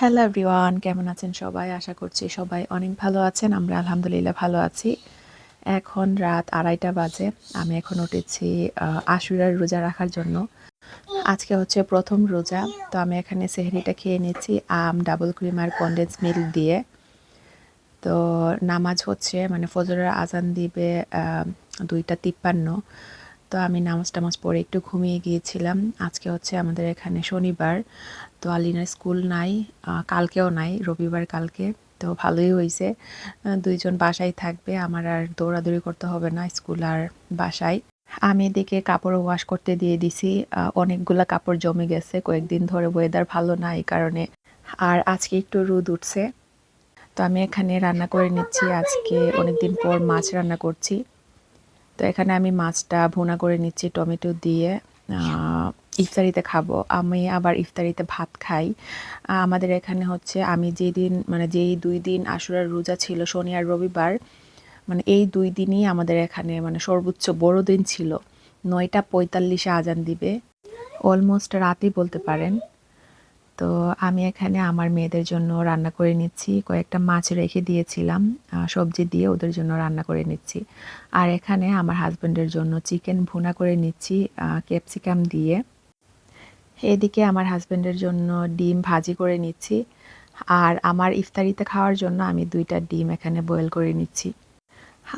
Hello everyone, কেমন আছেন সবাই? আশা করছি সবাই অনেক ভালো আছেন। আমরা আলহামদুলিল্লাহ ভালো আছি। এখন রাত 2:30টা বাজে। আমি এখন উঠেছি আশুরার রোজা রাখার জন্য। আজকে হচ্ছে প্রথম রোজা। তো আমি এখানে সেহরিটা খেয়ে নিচ্ছি আম, ডাবল ক্রিম আর কনডেন্স মিল্ক দিয়ে। তো নামাজ হচ্ছে মানে ফজরের আজান দিবে 2:53। তো আমি নামাজ পড়ে একটু ঘুমিয়ে গিয়েছিলাম। আজকে হচ্ছে আমাদের এখানে শনিবার, তো আলিনার স্কুল নাই, কালকেও নাই, রবিবার কালকে। তো ভালোই হয়েছে, দুইজন বাসায় থাকবে, আমার আর দৌড়াদৌড়ি করতে হবে না স্কুল আর বাসায়। আমি এদিকে কাপড় ওয়াশ করতে দিয়ে দিছি, অনেকগুলা কাপড় জমে গেছে, কয়েকদিন ধরে ওয়েদার ভালো না এই কারণে। আর আজকে একটু রোদ উঠছে। তো আমি এখানে রান্না করে নিচ্ছি, আজকে অনেকদিন পর মাছ রান্না করছি। তো এখানে আমি মাছটা ভুনা করে নিচ্ছি টমেটো দিয়ে। ইফতারিতে খাবো, আমি আবার ইফতারিতে ভাত খাই। আমাদের এখানে হচ্ছে আমি যেদিন মানে যেই 2 দিন আশুরার রোজা ছিল, শনি আর রবিবার, মানে এই 2 দিনই আমাদের এখানে মানে সর্বোচ্চ বড়দিন ছিল। 9:45-এ আজান দিবে, অলমোস্ট রাতই বলতে পারেন। তো আমি এখানে আমার মেয়েদের জন্য রান্না করে নিচ্ছি, কয়েকটা মাছ রেখে দিয়েছিলাম, সবজি দিয়ে ওদের জন্য রান্না করে নিচ্ছি। আর এখানে আমার হাজব্যান্ডের জন্য চিকেন ভুনা করে নিচ্ছি ক্যাপসিকাম দিয়ে। এদিকে আমার হাজব্যান্ডের জন্য ডিম ভাজি করে নিচ্ছি। আর আমার ইফতারিতে খাওয়ার জন্য আমি 2টা ডিম এখানে বয়েল করে নিচ্ছি।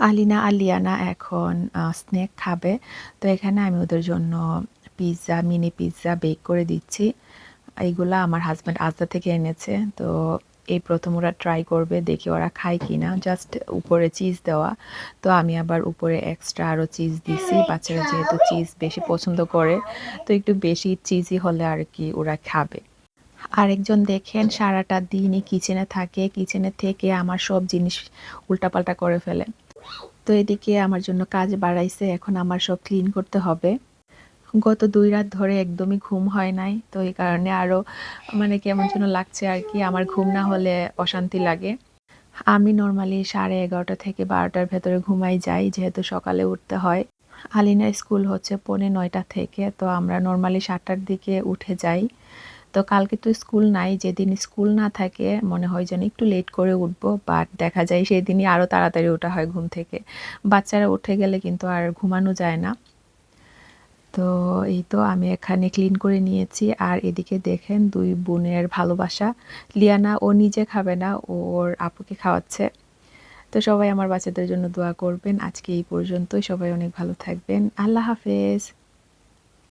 আলিনা আর লিয়ানা এখন স্ন্যাক খাবে। তো এখানে আমি ওদের জন্য পিৎজা, মিনি পিৎজা বেক করে দিচ্ছি। এইগুলা আমার হাজব্যান্ড আজদা থেকে এনেছে। তো এই প্রথম ওরা ট্রাই করবে, দেখি ওরা খায় কিনা। জাস্ট উপরে চিজ দেওয়া, তো আমি আবার উপরে এক্সট্রা আরও চিজ দিছি। বাচ্চারা যেহেতু চিজ বেশি পছন্দ করে, তো একটু বেশি চিজি হলে আর কি ওরা খাবে। আরেকজন দেখেন সারাটা দিনই কিচেনে থাকে, কিচেনে থেকে আমার সব জিনিস উল্টাপাল্টা করে ফেলে। তো এদিকে আমার জন্য কাজ বাড়াইছে, এখন আমার সব ক্লিন করতে হবে। গত 2 রাত ধরে একদমই ঘুম হয় নাই, তো এই কারণে আরও মানে কেমন যেন লাগছে আর কি। আমার ঘুম না হলে অশান্তি লাগে। আমি নর্মালি 11:30 থেকে 12টার ভেতরে ঘুমাই যাই, যেহেতু সকালে উঠতে হয়। আলিনার স্কুল হচ্ছে 8:45 থেকে, তো আমরা নর্মালি 7টার দিকে উঠে যাই। তো কালকে তো স্কুল নাই, যেদিন স্কুল না থাকে মনে হয় যেন একটু লেট করে উঠবো, বাট দেখা যায় সেই দিনই আরও তাড়াতাড়ি ওঠা হয় ঘুম থেকে। বাচ্চারা উঠে গেলে কিন্তু আর ঘুমানো যায় না। তো এই তো আমি এখানে ক্লিন করে নিয়েছি। আর এদিকে দেখেন 2 বোনের ভালোবাসা। লিয়ানা ও নিজে খাবে না, ওর আপুকে খাওয়াচ্ছে। তো সবাই আমার বাচ্চাদের জন্য দোয়া করবেন। আজকে এই পর্যন্তই, সবাই অনেক ভালো থাকবেন। আল্লাহ হাফেজ।